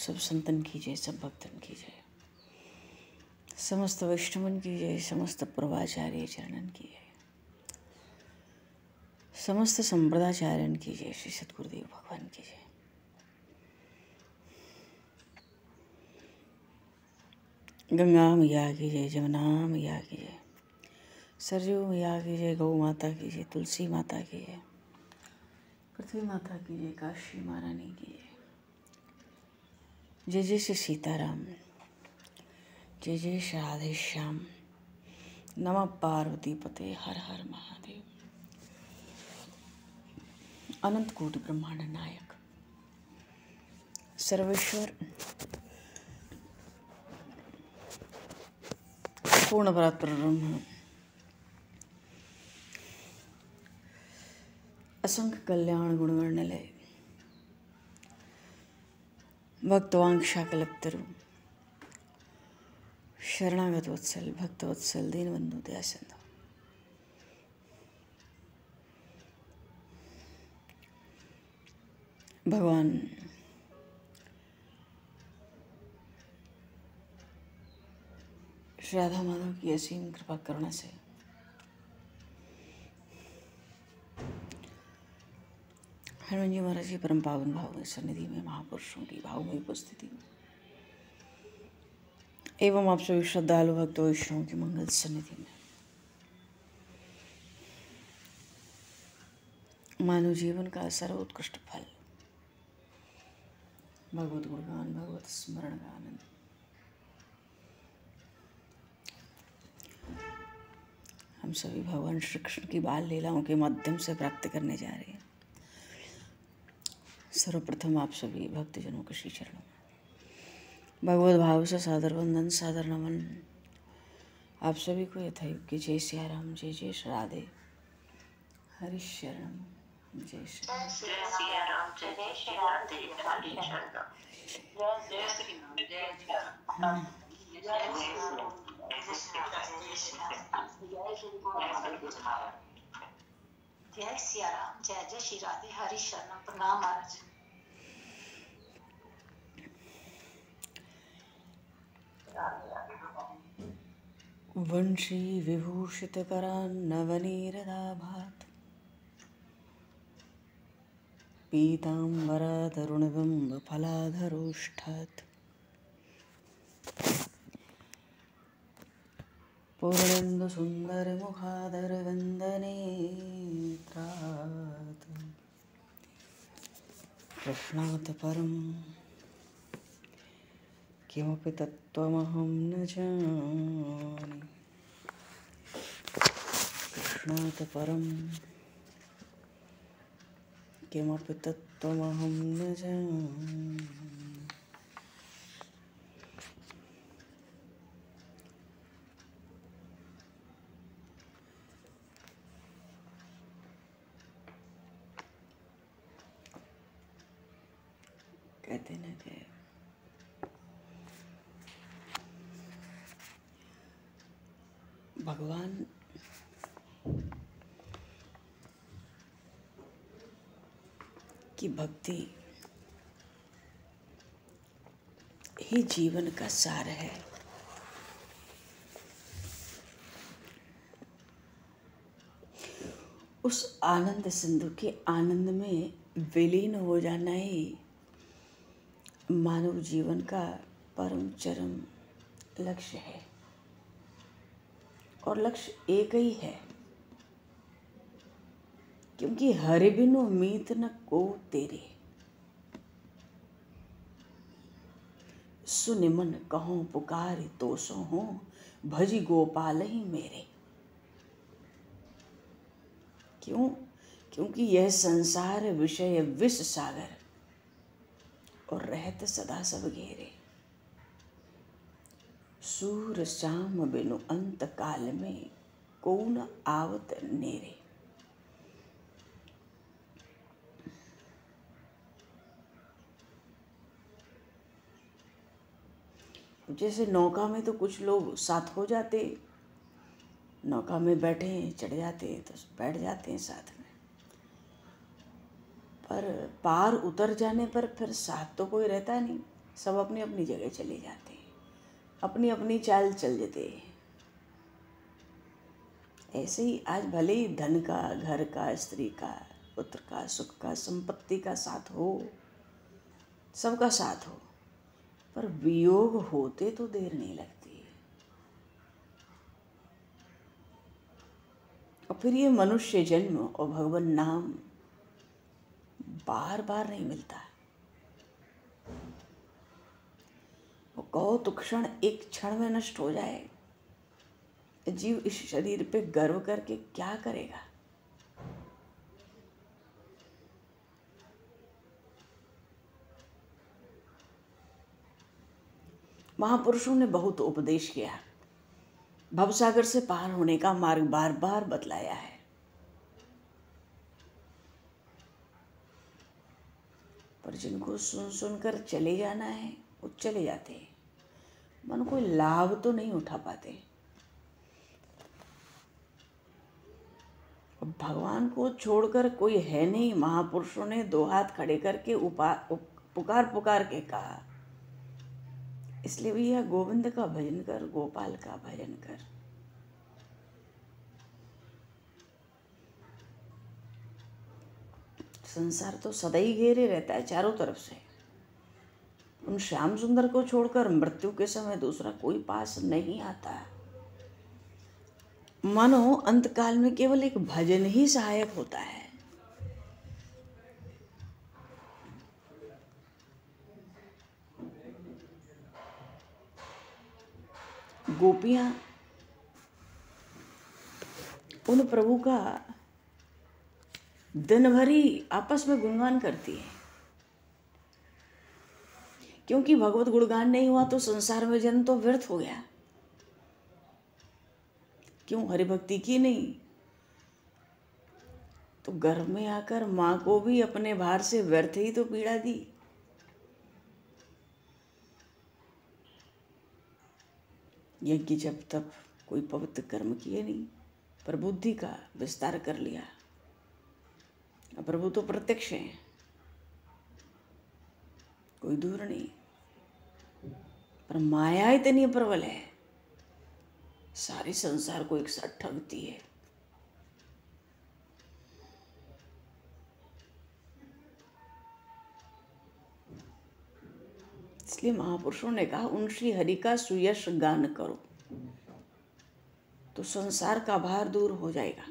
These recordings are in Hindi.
सब संतन की जय, सब भक्तन की जय, समस्त वैष्णवन की जय, समस्त पूर्वाचार्य चरणन की जय, समस्त संप्रदाचार्यन की जय, श्री सद्गुरुदेव भगवान की जय। गंगा मैया की जय, जमुना मैया की जय, सरयू मैया की जय, गौ माता की जय, तुलसी माता की जय, पृथ्वी माता की जय, काशी महारानी की जय। जय जय श्री सीताराम, जय जय श्री राधे श्याम, नमः पार्वती पते, हर हर महादेव। अनंत कोटि ब्रह्मांड नायक सर्वेश्वर पूर्ण परात्पर ब्रह्म, असंख्य कल्याण गुणवर्णलय, भक्तवांक्षा कल्पतरु, शरणागत वत्सल, भक्त वत्सल, दीनबंधु दयासिंधु, भगवान श्री राधा माधव की असीम कृपा करुणा से हनुमान जी महाराज की परम पावन भाव में सन्निधि में महापुरुषों की भाव में उपस्थिति में एवं आप सभी श्रद्धालु भक्त वैष्णवों की मंगल सन्निधि में मानव जीवन का सर्वोत्कृष्ट फल भगवत गुणगान, भगवत स्मरण का आनंद हम सभी भगवान श्री कृष्ण की बाल लीलाओं के माध्यम से प्राप्त करने जा रहे हैं। सर्वप्रथम आप सभी भक्तजनों के श्री चरणों में भगवत भाव से सादर वंदन, सादर नमन। आप सभी को यथायोग्य जय सिया राम, जय जय श्री राधे, हरि शरणम, जय श्री राम, जय सिया राम, जय जय श्री राधे, हरि शरणम, जय श्री राम, जय श्री राम, जय सिया राम, जय जय श्री राधे, हरि शरणम। प्रणाम महाराज। वंशी विभूषित करान्नवनीरदाभात् पीताम्बरतरुणबिम्ब फलाधरोष्ठात् पूर्णेन्दुसुन्दरमुखादरविन्दनेत्रात् कृष्णात् परं किमपि तत्त्वमहं न जाने, कृष्णात् परं किमपि तत्त्वमहं न जाने। कहते न कि भगवान की भक्ति ही जीवन का सार है। उस आनंद सिंधु के आनंद में विलीन हो जाना ही मानव जीवन का परम चरम लक्ष्य है। और लक्ष्य एक ही है, क्योंकि हरि बिनु मीत न को तेरे, सुनिमन कहो पुकारी तो सो हो, भजी गोपाल ही मेरे। क्यों? क्योंकि यह संसार विषय विष सागर और रहत सदा सब घेरे। सूर शाम बिनु अंत काल में कौन आवत नेरे। जैसे नौका में तो कुछ लोग साथ हो जाते, नौका में बैठे चढ़ जाते तो बैठ जाते हैं साथ में, पर पार उतर जाने पर फिर साथ तो कोई रहता नहीं, सब अपनी अपनी जगह चले जाते, अपनी अपनी चाल चल देते। ऐसे ही आज भले ही धन का, घर का, स्त्री का, पुत्र का, सुख का, संपत्ति का साथ हो, सबका साथ हो, पर वियोग होते तो देर नहीं लगती। और फिर ये मनुष्य जन्म और भगवान नाम बार बार नहीं मिलता। वो कहो तो क्षण, एक क्षण में नष्ट हो जाए। जीव इस शरीर पे गर्व करके क्या करेगा? महापुरुषों ने बहुत उपदेश किया, भवसागर से पार होने का मार्ग बार बार बतलाया है। पर जिनको सुन सुनकर चले जाना है वो चले जाते हैं, मन कोई लाभ तो नहीं उठा पाते। भगवान को छोड़कर कोई है नहीं। महापुरुषों ने दो हाथ खड़े करके पुकार पुकार के कहा, इसलिए भैया गोविंद का भजन कर, गोपाल का भजन कर। संसार तो सदा ही घेरे रहता है चारों तरफ से। उन श्याम सुंदर को छोड़कर मृत्यु के समय दूसरा कोई पास नहीं आता। मानो अंतकाल में केवल एक भजन ही सहायक होता है। गोपियां उन प्रभु का दिन भर ही आपस में गुणगान करती है, क्योंकि भगवत गुणगान नहीं हुआ तो संसार में जन्म तो व्यर्थ हो गया। क्यों हरिभक्ति की नहीं तो गर्भ में आकर माँ को भी अपने भार से व्यर्थ ही तो पीड़ा दी। यज्ञ जब तक कोई पवित्र कर्म किए नहीं, पर बुद्धि का विस्तार कर लिया। प्रभु तो प्रत्यक्ष है, कोई दूर नहीं, पर माया इतनी प्रबल है, सारे संसार को एक साथ ठगती है। इसलिए महापुरुषों ने कहा, उन श्री हरि का सुयश गान करो तो संसार का भार दूर हो जाएगा।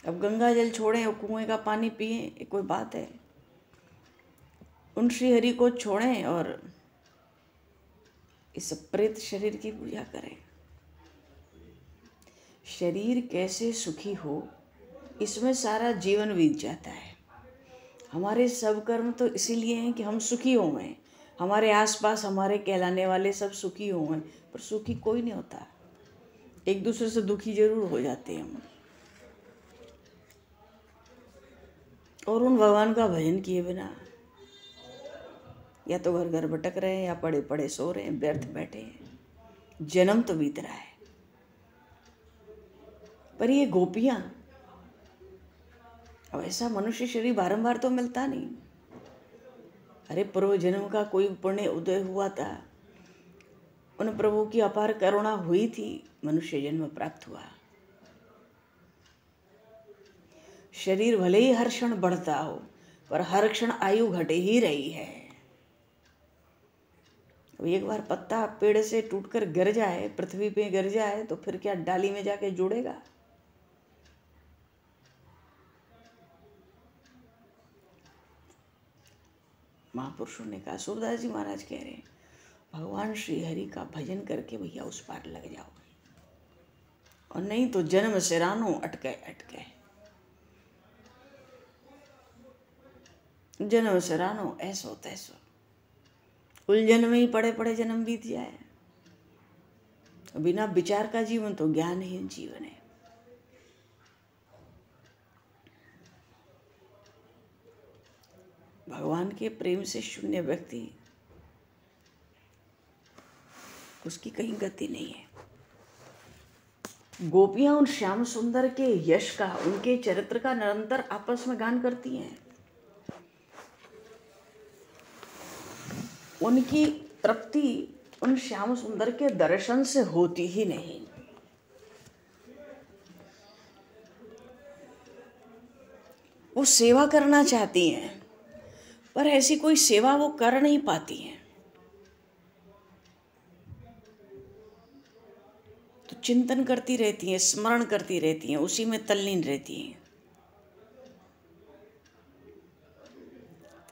अब गंगा जल छोड़ें और कुएं का पानी पिएं, ये कोई बात है? उन श्री हरि को छोड़ें और इस प्रेत शरीर की पूजा करें। शरीर कैसे सुखी हो, इसमें सारा जीवन बीत जाता है। हमारे सब कर्म तो इसीलिए हैं कि हम सुखी हों, हमारे आसपास हमारे कहलाने वाले सब सुखी हों, पर सुखी कोई नहीं होता। एक दूसरे से दुखी जरूर हो जाते हैं हम। और उन भगवान का भजन किए बिना या तो घर घर भटक रहे हैं, या पड़े पड़े सो रहे हैं, व्यर्थ बैठे हैं। जन्म तो बीत रहा है। पर ये गोपियां, अब ऐसा मनुष्य शरीर बारंबार तो मिलता नहीं। अरे पूर्व जन्म का कोई पुण्य उदय हुआ था, उन प्रभु की अपार करुणा हुई थी, मनुष्य जन्म प्राप्त हुआ। शरीर भले ही हर क्षण बढ़ता हो, पर हर क्षण आयु घटे ही रही है। एक बार पत्ता पेड़ से टूटकर गिर जाए, पृथ्वी पे गिर जाए, तो फिर क्या डाली में जाके जुड़ेगा? महापुरुषों ने कहा, सूरदास जी महाराज कह रहे हैं, भगवान श्री हरि का भजन करके भैया उस पार लग जाओ, और नहीं तो जन्म सिरानो अटके अटके। जन्म सिरानो ऐसो तैसो, उलझन में ही पड़े पड़े जन्म बीत जाए। बिना विचार का जीवन तो ज्ञानहीन जीवन है। भगवान के प्रेम से शून्य व्यक्ति, उसकी कहीं गति नहीं है। गोपियां उन श्याम सुंदर के यश का, उनके चरित्र का निरंतर आपस में गान करती हैं। उनकी तृप्ति उन श्याम सुंदर के दर्शन से होती ही नहीं। वो सेवा करना चाहती हैं पर ऐसी कोई सेवा वो कर नहीं पाती हैं, तो चिंतन करती रहती हैं, स्मरण करती रहती हैं, उसी में तल्लीन रहती हैं।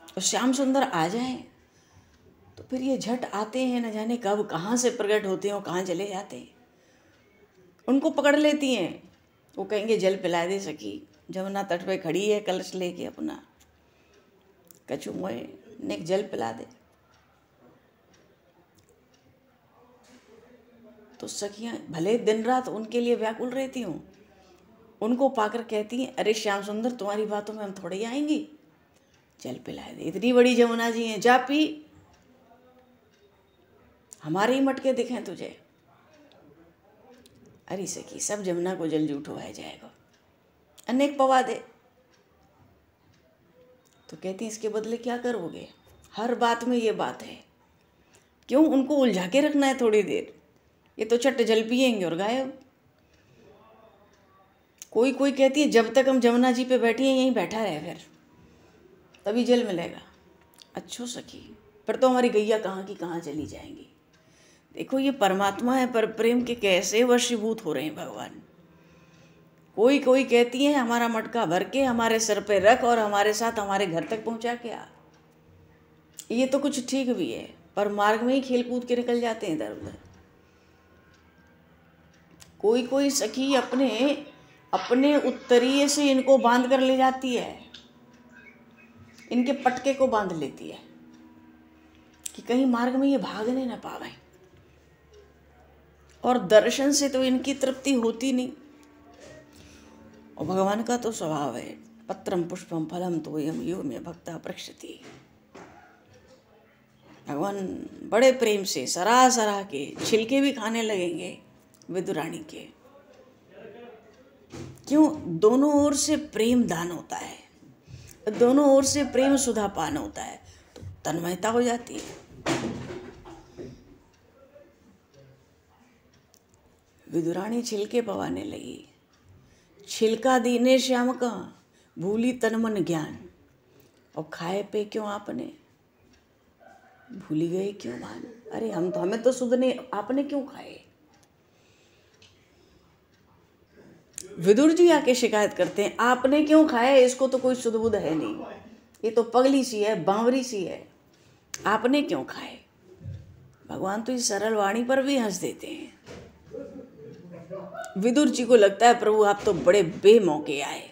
और श्याम सुंदर आ जाएं तो फिर ये झट आते हैं, न जाने कब कहाँ से प्रकट होते हैं और कहाँ चले जाते हैं। उनको पकड़ लेती हैं, वो कहेंगे जल पिला दे सखी, जमुना तट पे खड़ी है कलश लेके अपना, कछु मोए ने जल पिला दे। तो सखियाँ भले दिन रात उनके लिए व्याकुल रहती हूँ, उनको पाकर कहती हैं अरे श्याम सुंदर तुम्हारी बातों में हम थोड़े ही आएंगी, जल पिला दे, इतनी बड़ी जमुना जी हैं, जा पी, हमारे ही मटके दिखें तुझे। अरे सखी सब जमुना को जल जूठो है जाएगा, अनेक पवा दे। तो कहती इसके बदले क्या करोगे, हर बात में ये बात है, क्यों उनको उलझा के रखना है थोड़ी देर, ये तो चट जल पिएंगे और गायब। कोई कोई कहती है जब तक हम जमुना जी पे बैठी हैं यहीं बैठा रहे, फिर तभी जल मिलेगा। अच्छो सखी फिर तो हमारी गैया कहाँ की कहाँ चली जाएंगी। देखो ये परमात्मा है, पर प्रेम के कैसे वशीभूत हो रहे हैं भगवान। कोई कोई कहती है हमारा मटका भर के हमारे सर पे रख और हमारे साथ हमारे घर तक पहुंचा के आ। ये तो कुछ ठीक भी है, पर मार्ग में ही खेल कूद के निकल जाते हैं इधर उधर। कोई कोई सखी अपने अपने उत्तरीय से इनको बांध कर ले जाती है, इनके पटके को बांध लेती है कि कहीं मार्ग में ये भागने न पावे। और दर्शन से तो इनकी तृप्ति होती नहीं। और भगवान का तो स्वभाव है, पत्रम पुष्पम फलम तोयम यो में भक्ता प्रक्षति। भगवान बड़े प्रेम से सराह सराह के छिलके भी खाने लगेंगे विदुरानी के। क्यों, दोनों ओर से प्रेम दान होता है, दोनों ओर से प्रेम सुधा पान होता है, तो तन्मयता हो जाती है। विदुरानी छिलके पवाने लगी, छिलका दीने श्याम का भूली तन मन ज्ञान। और खाए पे क्यों आपने, भूली गए क्यों भान। अरे हमें तो सुध ने, आपने क्यों खाए। विदुर जी आके शिकायत करते हैं आपने क्यों खाया, इसको तो कोई सुध बुध है नहीं, ये तो पगली सी है, बावरी सी है, आपने क्यों खाए। भगवान तो इस सरल वाणी पर भी हंस देते हैं। विदुर जी को लगता है प्रभु आप तो बड़े बेमौके आए।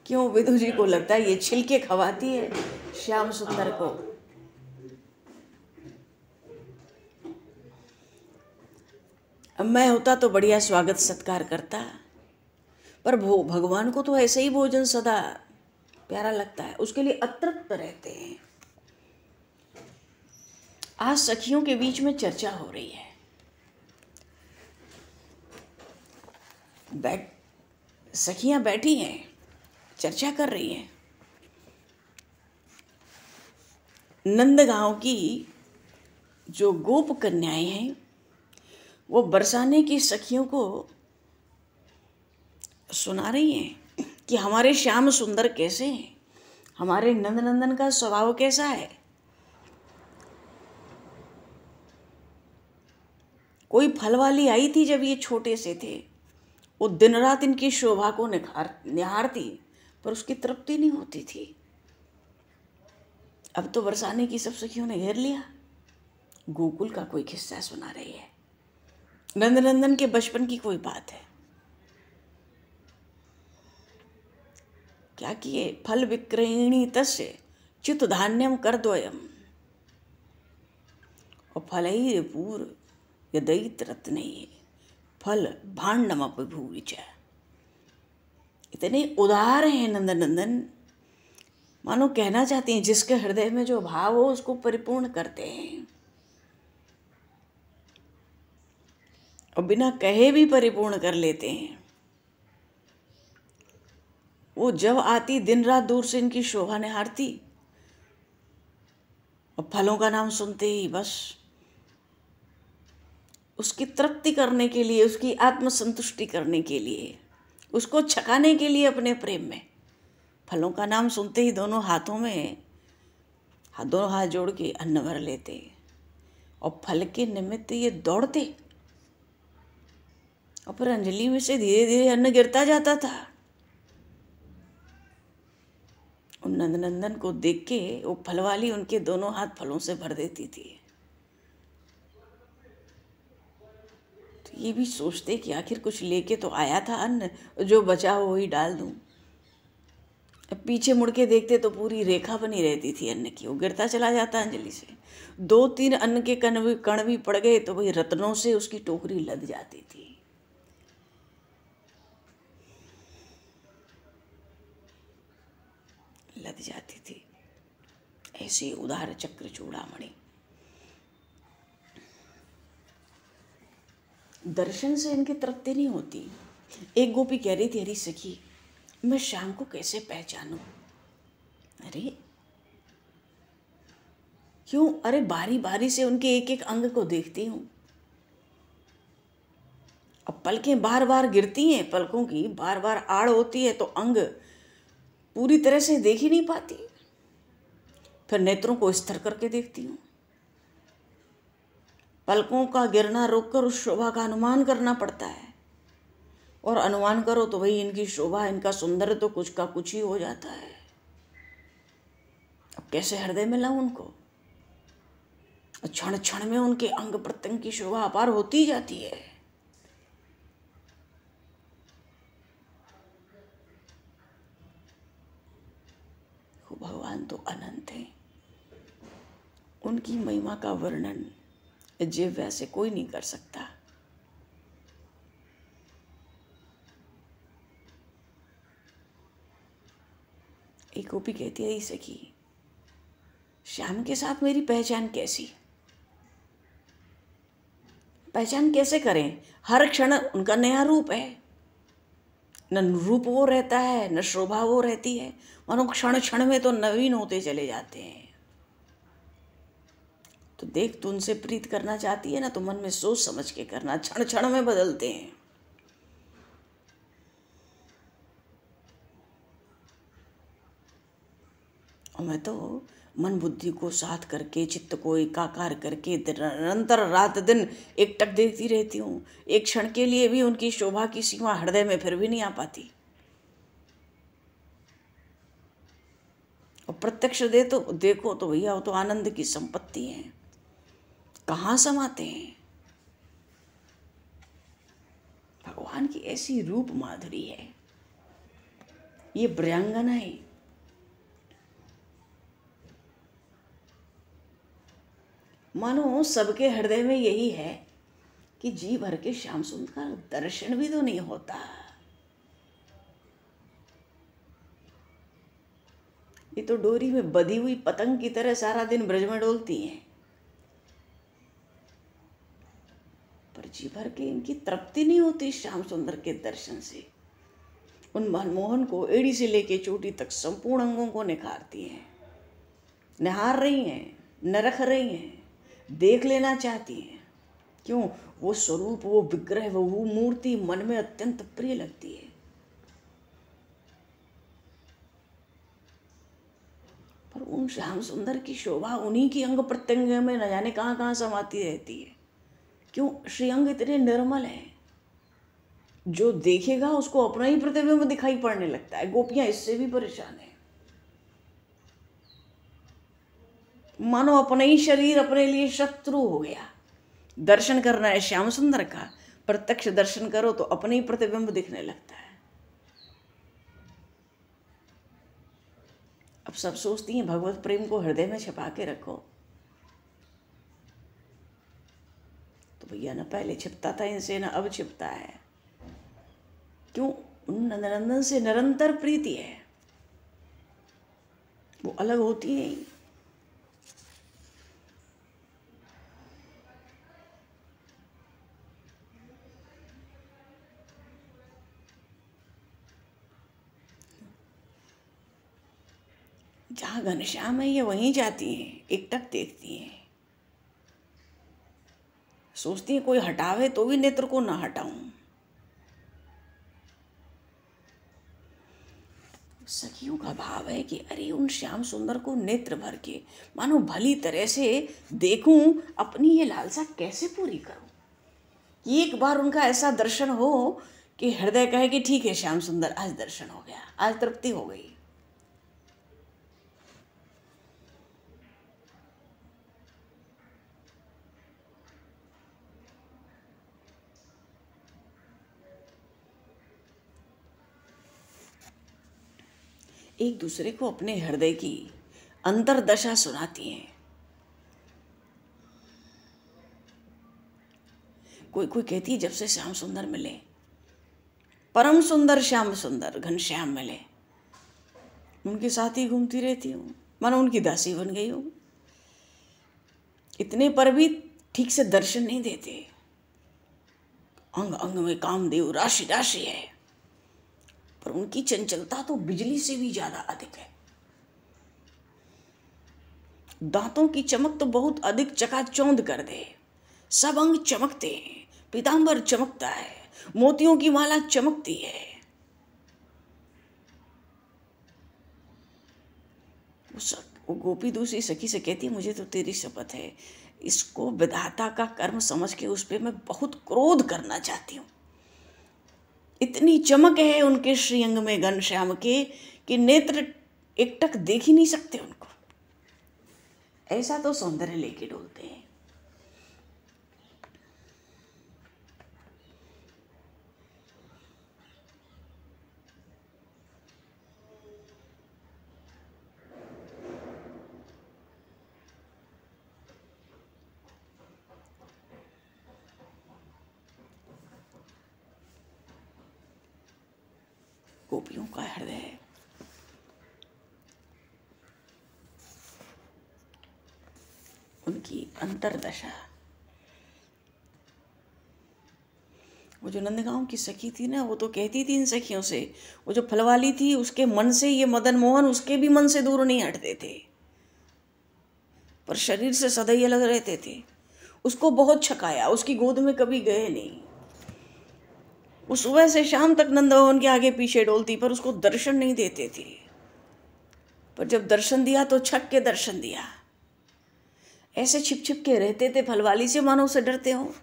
क्यों, विदुर जी को लगता है ये छिलके खवाती है श्याम सुंदर को। अब मैं होता तो बढ़िया स्वागत सत्कार करता, पर भगवान को तो ऐसे ही भोजन सदा प्यारा लगता है, उसके लिए अतृप्त रहते हैं। आज सखियों के बीच में चर्चा हो रही है, सखियां बैठी हैं, चर्चा कर रही हैं। नंदगांव की जो गोप कन्याएं हैं वो बरसाने की सखियों को सुना रही हैं कि हमारे श्याम सुंदर कैसे हैं, हमारे नंदनंदन का स्वभाव कैसा है। कोई फल वाली आई थी जब ये छोटे से थे, वो दिन रात इनकी शोभा को निहारती, पर उसकी तृप्ति नहीं होती थी। अब तो बरसाने की सब सखियों ने घेर लिया, गोकुल का कोई किस्सा सुना रही है, नंदनंदन के बचपन की कोई बात है। क्या किए, फल विक्रयणी तस्य च्युत धान्यम कर द्वयम और फलैर पूर यदैत रत्ने फल भांडम अपभूच। इतने उदार हैं नंदनंदन, मानो कहना चाहते हैं जिसके हृदय में जो भाव हो उसको परिपूर्ण करते हैं, और बिना कहे भी परिपूर्ण कर लेते हैं। वो जब आती दिन रात दूर से इनकी शोभा निहारती, और फलों का नाम सुनते ही बस उसकी तृप्ति करने के लिए, उसकी आत्मसंतुष्टि करने के लिए, उसको छकाने के लिए अपने प्रेम में फलों का नाम सुनते ही दोनों हाथ जोड़ के अन्न भर लेते, और फल के निमित्त ये दौड़ते, और फिर अंजलि में से धीरे धीरे अन्न गिरता जाता था। उन नंदनंदन को देख के वो फल वाली उनके दोनों हाथ फलों से भर देती थी। तो ये भी सोचते कि आखिर कुछ लेके तो आया था अन्न, जो बचा हो वही डाल दूं। अब पीछे मुड़ के देखते तो पूरी रेखा बनी रहती थी अन्न की, वो गिरता चला जाता अंजलि से। 2-3 अन्न के कण भी पड़ गए तो वही रत्नों से उसकी टोकरी लद जाती थी। लद जाती थी। ऐसे उदार चक्र चूड़ामणि। दर्शन से इनकी तृप्ति नहीं होती। एक गोपी कह रही थी, अरे सखी, मैं श्याम को कैसे पहचानूं? अरे क्यों? अरे बारी बारी से उनके एक एक अंग को देखती हूं। अब पलकें बार बार गिरती हैं, पलकों की बार बार आड़ होती है तो अंग पूरी तरह से देख ही नहीं पाती। फिर नेत्रों को स्थिर करके देखती हूँ। पलकों का गिरना रोककर उस शोभा का अनुमान करना पड़ता है, और अनुमान करो तो वही इनकी शोभा, इनका सौंदर्य तो कुछ का कुछ ही हो जाता है। अब कैसे हृदय में लाऊं उनको? क्षण क्षण में उनके अंग प्रत्यंग की शोभा अपार होती जाती है। भगवान तो अनंत है, उनकी महिमा का वर्णन जिह्वा से कोई नहीं कर सकता। एक गोपी कहती है, सखी, श्याम के साथ मेरी पहचान कैसी? पहचान कैसे करें? हर क्षण उनका नया रूप है, न रूप वो रहता है, न शोभा वो रहती है, मानो क्षण क्षण में तो नवीन होते चले जाते हैं। तो देख, तू उनसे प्रीत करना चाहती है ना, तो मन में सोच समझ के करना, क्षण क्षण में बदलते हैं। और मैं तो मन बुद्धि को साथ करके, चित्त को एकाकार करके निरंतर रात दिन एकटक देखती रहती हूँ। एक क्षण के लिए भी उनकी शोभा की सीमा हृदय में फिर भी नहीं आ पाती। और प्रत्यक्ष देखो तो भैया वो तो आनंद की संपत्ति है, कहाँ समाते हैं। भगवान की ऐसी रूप माधुरी है, ये ब्रह्मांगना है। मानो सबके हृदय में यही है कि जी भर के श्याम सुंदर का दर्शन भी तो नहीं होता। ये तो डोरी में बधी हुई पतंग की तरह सारा दिन ब्रज में डोलती हैं, पर जी भर के इनकी तृप्ति नहीं होती श्याम सुंदर के दर्शन से। उन मनमोहन को एड़ी से लेके चोटी तक संपूर्ण अंगों को निखारती हैं, निहार रही हैं, नरख रही हैं, देख लेना चाहती हैं। क्यों? वो स्वरूप, वो विग्रह, वो मूर्ति मन में अत्यंत प्रिय लगती है। पर उन श्याम सुंदर की शोभा उन्हीं की अंग प्रत्यंग में न जाने कहाँ कहाँ समाती रहती है। क्यों? श्रीअंग इतने निर्मल है, जो देखेगा उसको अपना ही प्रतिबिंब दिखाई पड़ने लगता है। गोपियां इससे भी परेशान है, मानो अपना ही शरीर अपने लिए शत्रु हो गया। दर्शन करना है श्याम सुंदर का, प्रत्यक्ष दर्शन करो तो अपने ही प्रतिबिंब दिखने लगता है। अब सब सोचती हैं भगवत प्रेम को हृदय में छिपा के रखो, तो भैया न पहले छिपता था इनसे, न अब छिपता है। क्यों? उन नंदनंदन से निरंतर प्रीति है, वो अलग होती है। जहाँ घनश्याम है ये वहीं जाती हैं, एकटक देखती हैं, सोचती हैं कोई हटावे तो भी नेत्र को ना हटाऊं। सखियों का भाव है कि अरे उन श्याम सुंदर को नेत्र भर के मानो भली तरह से देखूं, अपनी ये लालसा कैसे पूरी करूं कि एक बार उनका ऐसा दर्शन हो कि हृदय कहे कि ठीक है श्याम सुंदर, आज दर्शन हो गया, आज तृप्ति हो गई। एक दूसरे को अपने हृदय की अंतर्दशा सुनाती हैं। कोई कोई कहती है जब से श्याम सुंदर मिले, परम सुंदर श्याम सुंदर घनश्याम मिले, उनके साथ ही घूमती रहती हूँ, मानो उनकी दासी बन गई हूँ। इतने पर भी ठीक से दर्शन नहीं देते। अंग अंग में कामदेव राशि राशि है, पर उनकी चंचलता तो बिजली से भी ज्यादा अधिक है। दांतों की चमक तो बहुत अधिक चकाचौंध कर दे, सब अंग चमकते हैं, पीतांबर चमकता है, मोतियों की माला चमकती है। वो गोपी दूसरी सखी से कहती है मुझे तो तेरी शपथ है, इसको विधाता का कर्म समझ के उस पर मैं बहुत क्रोध करना चाहती हूँ। इतनी चमक है उनके श्रीअंग में घनश्याम के कि नेत्र एकटक देख ही नहीं सकते उनको, ऐसा तो सौंदर्य लेके डोलते हैं। गोपियों का हृदय उनकी अंतर्दशा। वो जो नंदगांव की सखी थी ना, वो तो कहती थी इन सखियों से, वो जो फलवाली थी उसके मन से ये मदन मोहन उसके भी मन से दूर नहीं हटते थे, पर शरीर से सदैव अलग रहते थे। उसको बहुत छकाया, उसकी गोद में कभी गए नहीं। वो सुबह से शाम तक नंदभवन के आगे पीछे डोलती, पर उसको दर्शन नहीं देते थे। पर जब दर्शन दिया तो छक के दर्शन दिया। ऐसे छिप छिप के रहते थे फलवाली से, मानो उसे डरते हो।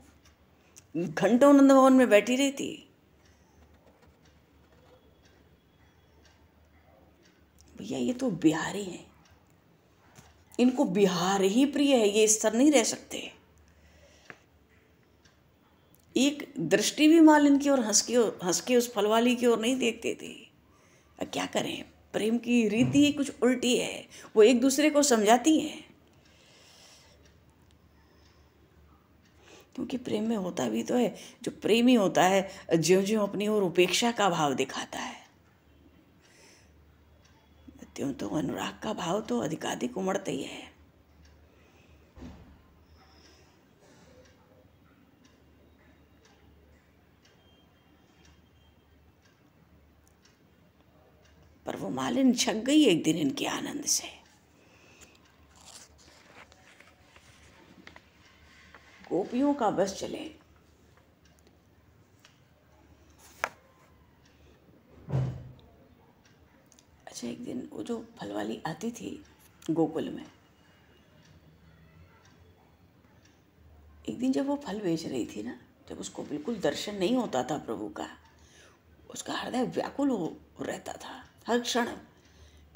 घंटों नंदभवन में बैठी रहती। भैया ये तो बिहारी हैं, इनको बिहार ही प्रिय है, ये इस तरह नहीं रह सकते। एक दृष्टि भी मालिन की और हंस के उस फलवाली की ओर नहीं देखते थे। अब क्या करें, प्रेम की रीति ही कुछ उल्टी है। वो एक दूसरे को समझाती हैं, क्योंकि प्रेम में होता भी तो है, जो प्रेमी होता है ज्यों ज्यों अपनी ओर उपेक्षा का भाव दिखाता है, त्यों तो अनुराग का भाव तो अधिकाधिक उमड़ता ही है। पर वो मालिन छक गई एक दिन इनके आनंद से। गोपियों का बस चले। अच्छा, एक दिन वो जो फलवाली आती थी गोकुल में, एक दिन जब वो फल बेच रही थी ना, जब उसको बिल्कुल दर्शन नहीं होता था प्रभु का, उसका हृदय व्याकुल हो रहता था हर क्षण।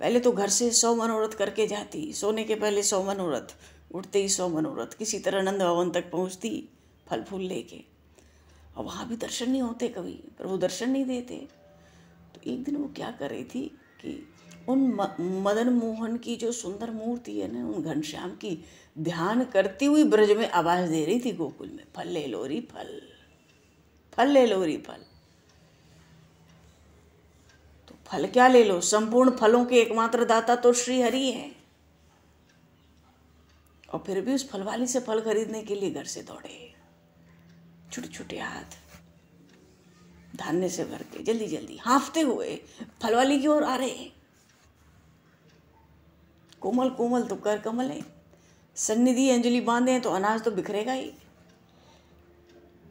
पहले तो घर से 100 मनोरथ करके जाती, सोने के पहले 100 मनोरथ, उठते ही 100 मनोरथ, किसी तरह नंद भवन तक पहुँचती फल फूल लेके। और वहाँ भी दर्शन नहीं होते कभी, प्रभु दर्शन नहीं देते। तो एक दिन वो क्या कर रही थी कि उन मदन मोहन की जो सुंदर मूर्ति है ना, उन घनश्याम की ध्यान करती हुई ब्रज में आवाज़ दे रही थी गोकुल में, फल ले लोरी फल, फल ले लोरी फल। तो फल क्या ले लो, संपूर्ण फलों के एकमात्र दाता तो श्री हरि हैं। और फिर भी उस फलवाली से फल खरीदने के लिए घर से दौड़े, छोटे छोटे हाथ धान्य से भर के, जल्दी जल्दी हाँफते हुए फलवाली की ओर आ रहे हैं। कोमल कोमल तो कर कमल है, सन्निधि अंजलि बांधे हैं तो अनाज तो बिखरेगा ही।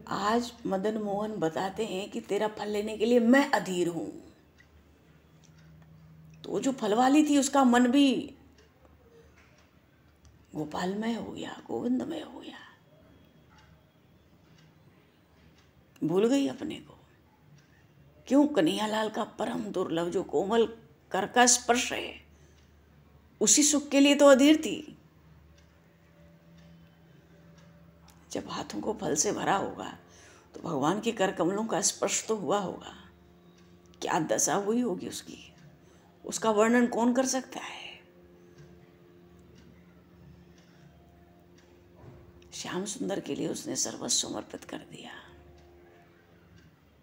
आज मदन मोहन बताते हैं कि तेरा फल लेने के लिए मैं अधीर हूं। तो जो फल वाली थी उसका मन भी गोपालमय हो गया, गोविंदमय हो गया, भूल गई अपने को। क्यों? कन्हैयालाल का परम दुर्लभ जो कोमल कर का स्पर्श है, उसी सुख के लिए तो अधीर थी। जब हाथों को फल से भरा होगा तो भगवान के कर कमलों का स्पर्श तो हुआ होगा, क्या दशा हुई होगी उसकी, उसका वर्णन कौन कर सकता है। श्याम सुंदर के लिए उसने सर्वस्व समर्पित कर दिया।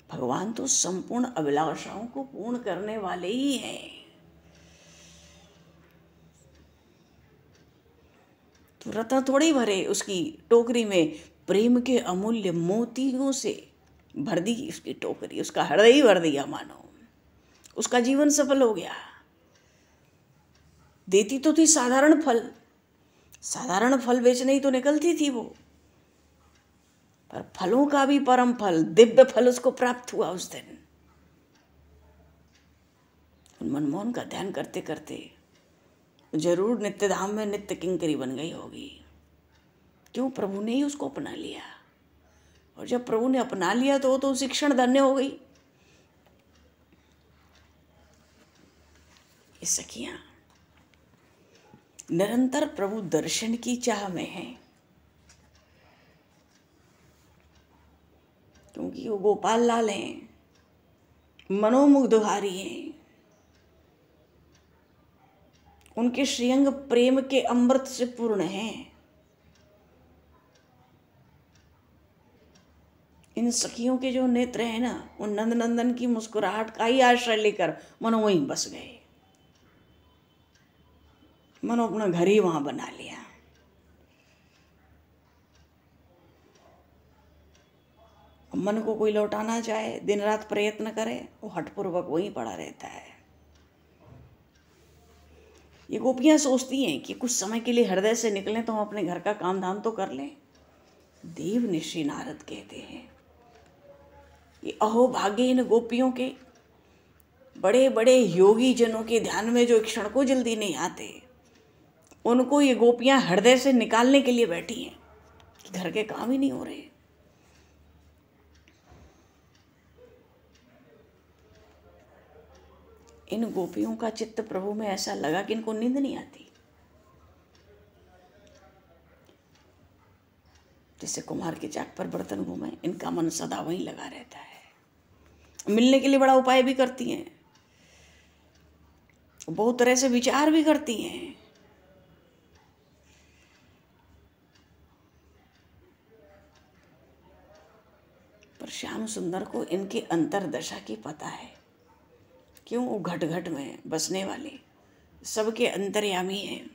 भगवान तो संपूर्ण अभिलाषाओं को पूर्ण करने वाले ही हैं। तो रत्न थोड़ी भरे उसकी टोकरी में, प्रेम के अमूल्य मोतियों से भर दी उसकी टोकरी, उसका हृदय ही भर दिया मानो, उसका जीवन सफल हो गया। देती तो थी साधारण फल, साधारण फल बेचने ही तो निकलती थी वो, पर फलों का भी परम फल, दिव्य फल उसको प्राप्त हुआ उस दिन। मनमोहन का ध्यान करते करते जरूर नित्य धाम में नित्य किंकरी बन गई होगी। क्यों? प्रभु ने ही उसको अपना लिया, और जब प्रभु ने अपना लिया तो वो तो उसी क्षण धन्य हो गई। ये सखियां निरंतर प्रभु दर्शन की चाह में हैं, क्योंकि वो गोपाल लाल हैं, मनोमुग्धहारी हैं। उनके श्रीअंग प्रेम के अमृत से पूर्ण हैं। इन सखियों के जो नेत्र हैं ना, उन नंद नंदन की मुस्कुराहट का ही आश्रय लेकर मनो वहीं बस गए, मनो अपना घर ही वहां बना लिया। मन को कोई लौटाना चाहे, दिन रात प्रयत्न करे, वो हठपूर्वक वहीं पड़ा रहता है। ये गोपियां सोचती हैं कि कुछ समय के लिए हृदय से निकलें तो हम अपने घर का काम धाम तो कर लें। देव ऋषि नारद कहते हैं कि अहो भाग्य इन गोपियों के, बड़े बड़े योगी जनों के ध्यान में जो क्षण को जल्दी नहीं आते, उनको ये गोपियां हृदय से निकालने के लिए बैठी हैं कि घर के काम ही नहीं हो रहे। इन गोपियों का चित्त प्रभु में ऐसा लगा कि इनको नींद नहीं आती। जैसे कुम्हार के चाक पर बर्तन घूमे, इनका मन सदा वहीं लगा रहता है। मिलने के लिए बड़ा उपाय भी करती हैं, बहुत तरह से विचार भी करती हैं, पर श्याम सुंदर को इनके अंतरदशा की पता है। क्यों? वो घट घट में बसने वाले, सबके अंतर्यामी हैं।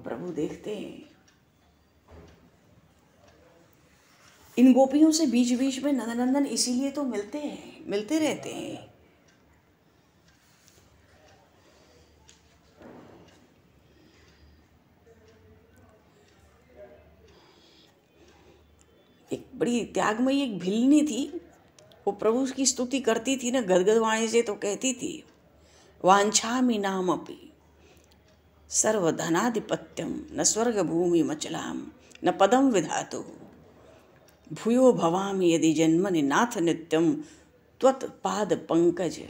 प्रभु देखते हैं। इन गोपियों से बीच बीच में नंदनंदन इसीलिए तो मिलते हैं, मिलते रहते हैं। एक बड़ी त्यागमयी एक भिलनी थी, वो प्रभु की स्तुति करती थी ना गदगद वाणी से, तो कहती थी वांछामि नामपि सर्वधनाधिपत्यम न स्वर्ग भूमि मचलाम न पदम विधातु भूयो भवामि यदि जन्मनि नाथ नित्यम त्वत्पाद पंकज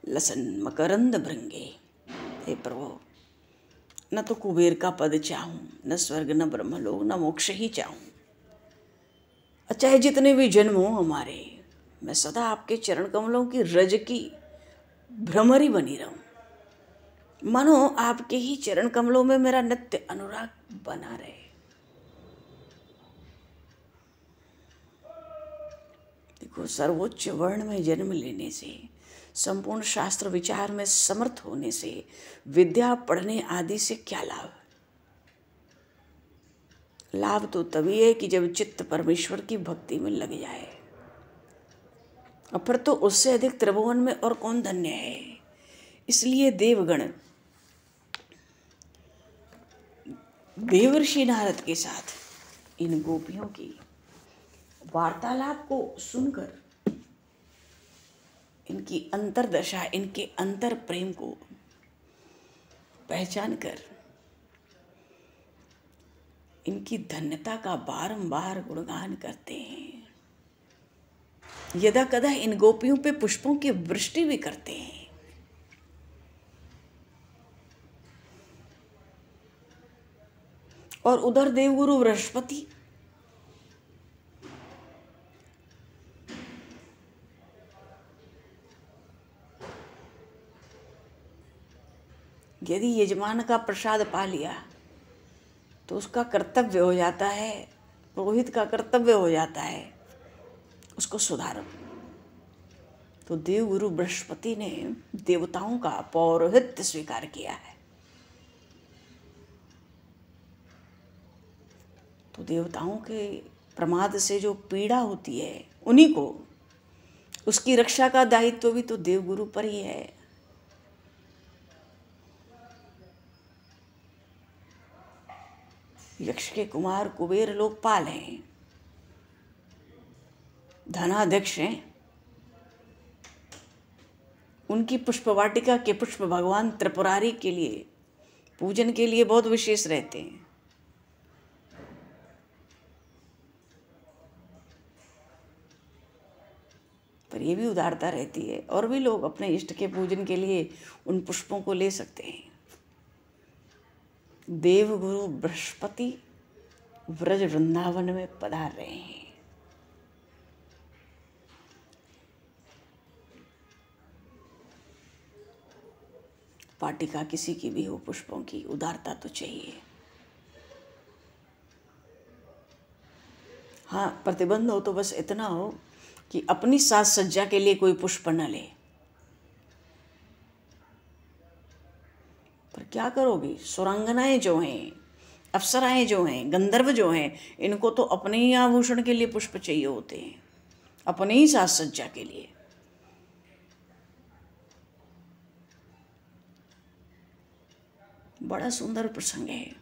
लसन मकरंद भृंगे। हे प्रभु, न तो कुबेर का पद चाहूं, न स्वर्ग, न ब्रह्मलोक, न मोक्ष ही चाहूं। चाहे जितने भी जन्म हो हमारे, मैं सदा आपके चरण कमलों की रज की भ्रमरी बनी रहूं। मानो आपके ही चरण कमलों में मेरा नित्य अनुराग बना रहे। देखो, सर्वोच्च वर्ण में जन्म लेने से, संपूर्ण शास्त्र विचार में समर्थ होने से, विद्या पढ़ने आदि से क्या लाभ? लाभ तो तभी है कि जब चित्त परमेश्वर की भक्ति में लग जाए, और फिर तो उससे अधिक त्रिभुवन में और कौन धन्य है। इसलिए देवगण देवर्षि नारद के साथ इन गोपियों की वार्तालाप को सुनकर, इनकी अंतरदशा, इनके अंतर प्रेम को पहचान कर इनकी धन्यता का बारंबार गुणगान करते हैं। यदा कदा इन गोपियों पे पुष्पों की वृष्टि भी करते हैं। और उधर देवगुरु बृहस्पति यदि यजमान का प्रसाद पा लिया तो उसका कर्तव्य हो जाता है, पुरोहित का कर्तव्य हो जाता है उसको सुधारो। तो देवगुरु बृहस्पति ने देवताओं का पौरोहित्य स्वीकार किया है। तो देवताओं के प्रमाद से जो पीड़ा होती है, उन्हीं को, उसकी रक्षा का दायित्व भी तो देवगुरु पर ही है। यक्ष के कुमार कुबेर लोकपाल हैं, धनाध्यक्ष हैं। उनकी पुष्पवाटिका के पुष्प भगवान त्रिपुरारी के लिए पूजन के लिए बहुत विशेष रहते हैं। पर ये भी उदारता रहती है, और भी लोग अपने इष्ट के पूजन के लिए उन पुष्पों को ले सकते हैं। देवगुरु बृहस्पति व्रज वृंदावन में पधार रहे हैं। वाटिका किसी की भी हो, पुष्पों की उदारता तो चाहिए। हाँ, प्रतिबंध हो तो बस इतना हो कि अपनी साज सज्जा के लिए कोई पुष्प न ले। पर क्या करोगे, सुरांगनाएं जो हैं, अप्सराएं जो हैं, गंधर्व जो हैं, इनको तो अपने ही आभूषण के लिए पुष्प चाहिए होते हैं, अपने ही साज सज्जा के लिए। बड़ा सुंदर प्रसंग है।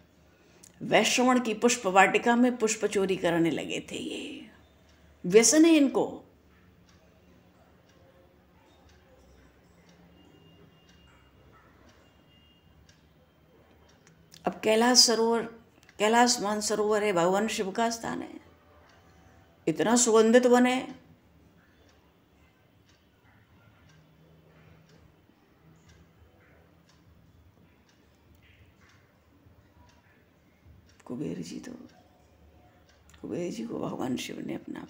वैश्रवण की पुष्प वाटिका में पुष्प चोरी करने लगे थे। ये व्यसन है इनको। अब कैलाश सरोवर, कैलाश मानसरोवर है, भगवान शिव का स्थान है, इतना सुगंधित वन है। कुबेर जी को भगवान शिव ने अपना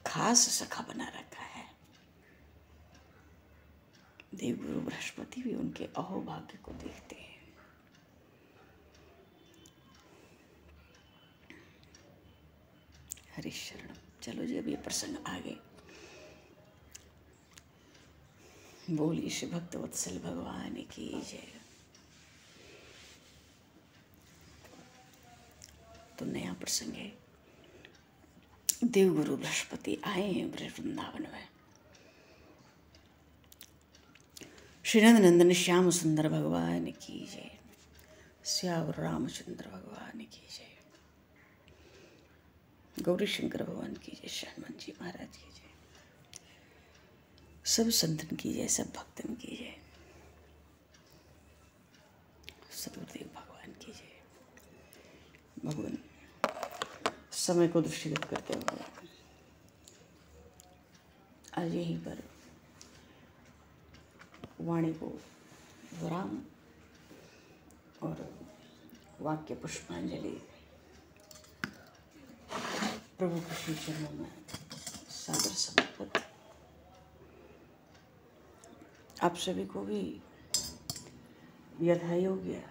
खास सखा बना रखा है। देवगुरु बृहस्पति भी उनके अहोभाग्य को देखते हैं। हरि शरणम। चलो जी, अब ये प्रसंग आगे। बोली श्री भक्त वत्सल भगवान की जय। तो नया प्रसंग है। देवगुरु बृहस्पति आए हैं ब्रज वृंदावन में। श्रीनंद नंदन श्याम सुंदर भगवान की जय। श्यावर रामचंद्र भगवान की जय। गौरी शंकर भगवान की जय। हनुमान जी महाराज की जय। सब संतन की जय, सब भक्तन की जय। सदगुरुदेव भगवान की जय। भगवान समय को दृष्टिगत करते हुए आज यहीं पर वाणी को विराम और वाक्य पुष्पांजलि प्रभु के श्री चरणों में सादर समर्पित। आप सभी को भी यथा योग्य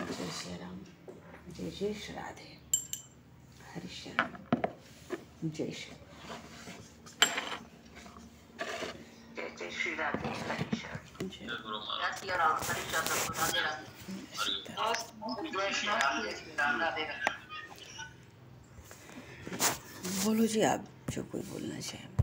जय श्री राम, जय जय श्री राधे। हरि शरण। जय श्री राधे। हरि शरण। जय गुरु महाराज। हरि शरण। राधे राधे। जय श्री राम, जय श्री राम, राधे राधे। बोलो जी, आप जो कोई बोलना चाहे।